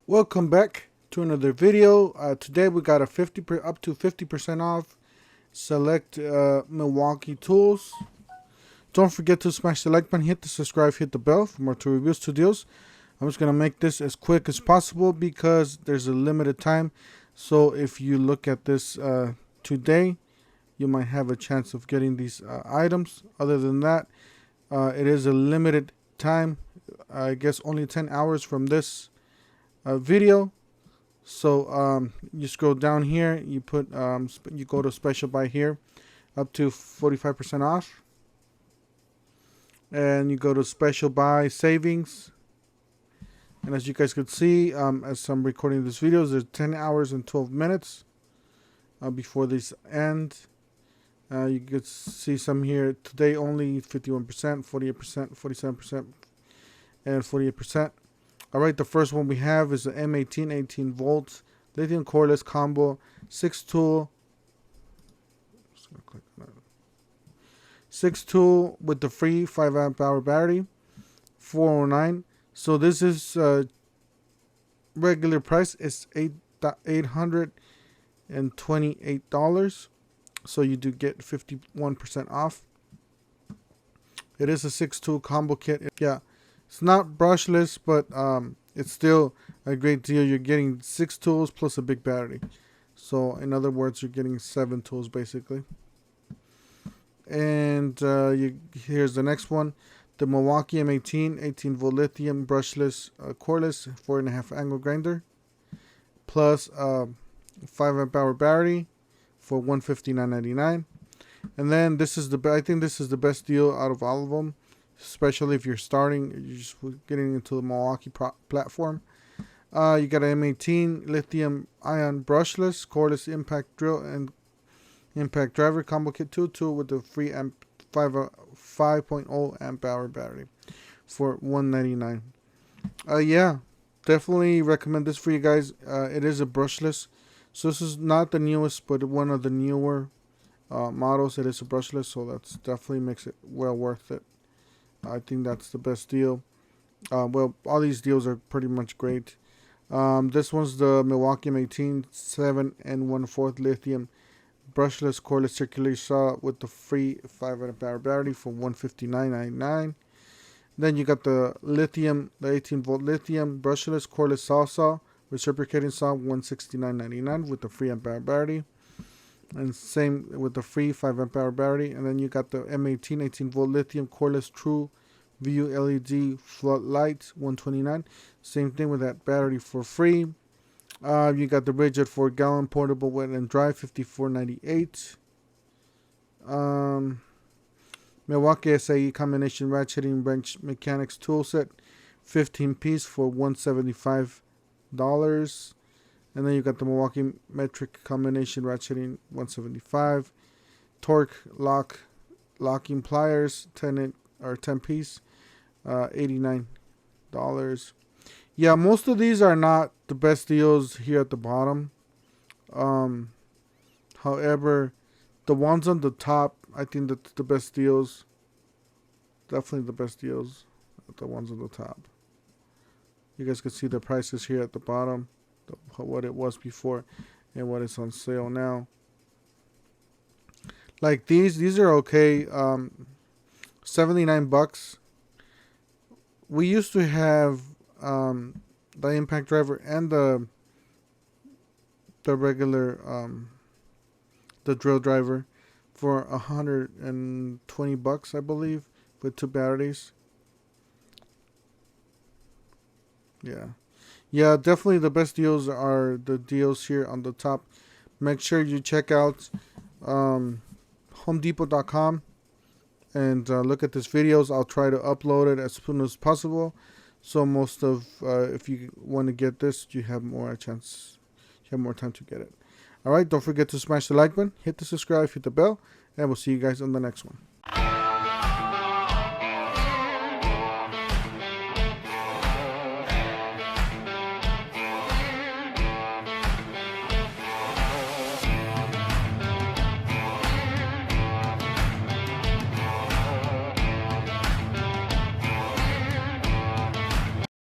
Welcome back to another video. Today we got a up to 50% off select Milwaukee tools. Don't forget to smash the like button, hit the subscribe, hit the bell for more tool reviews, to deals. I'm just gonna make this as quick as possible because there's a limited time. So if you look at this today, you might have a chance of getting these items. Other than that, it is a limited time. I guess only 10 hours from this video. So you scroll down here, you put you go to special buy here, up to 45% off, and you go to special buy savings. And as you guys could see, as I'm recording this video, there's 10 hours and 12 minutes before this end. You could see some here today only 51%, 48%, 47%, and 48%. Alright, the first one we have is the M18 18 volts lithium cordless combo 6 tool. Just gonna click on that. 6 tool with the free 5 amp hour battery, $409. So this is regular price is $828. So you do get 51% off. It is a 6 tool combo kit. Yeah. It's not brushless, but it's still a great deal. You're getting 6 tools plus a big battery. So in other words, you're getting 7 tools basically. And here's the next one. The Milwaukee M18 18 volt lithium brushless cordless 4.5 angle grinder plus 5 amp hour battery for $159.99. And then this is I think this is the best deal out of all of them. Especially if you're starting, you're just getting into the Milwaukee platform. You got an M18 lithium ion brushless cordless impact drill and impact driver combo kit 2 tool with the free 5.0 amp hour battery for $199. Yeah, definitely recommend this for you guys. It is a brushless, so this is not the newest, but one of the newer models. It is a brushless, so that's definitely makes it well worth it. I think that's the best deal. Well, all these deals are pretty much great. This one's the Milwaukee M18 7 1/4 lithium brushless cordless circular saw with the free 5 amp hour battery for $159.99. Then you got the 18 volt lithium brushless cordless saw reciprocating saw $169.99 with the free amp hour battery. And same with the free 5 amp hour battery. And then you got the M18 18 volt lithium cordless true view LED floodlight $129. Same thing with that battery for free. You got the rigid 4-gallon portable wet and dry $54.98. Milwaukee SAE combination ratcheting wrench mechanics tool set 15 piece for $175. And then you got the Milwaukee metric combination ratcheting $175. Torque locking pliers 10 piece $89. Yeah, most of these are not the best deals here at the bottom. However, the ones on the top, I think that's the best deals. Definitely the best deals. The ones on the top. You guys can see the prices here at the bottom. What it was before and what is on sale now. Like these are okay. $79. We used to have the impact driver and the regular the drill driver for $120, I believe, with 2 batteries. Yeah, definitely the best deals are the deals here on the top. Make sure you check out homedepot.com and look at these videos. I'll try to upload it as soon as possible. So most of if you want to get this, you have more time to get it. All right, don't forget to smash the like button, hit the subscribe, hit the bell, and we'll see you guys on the next one.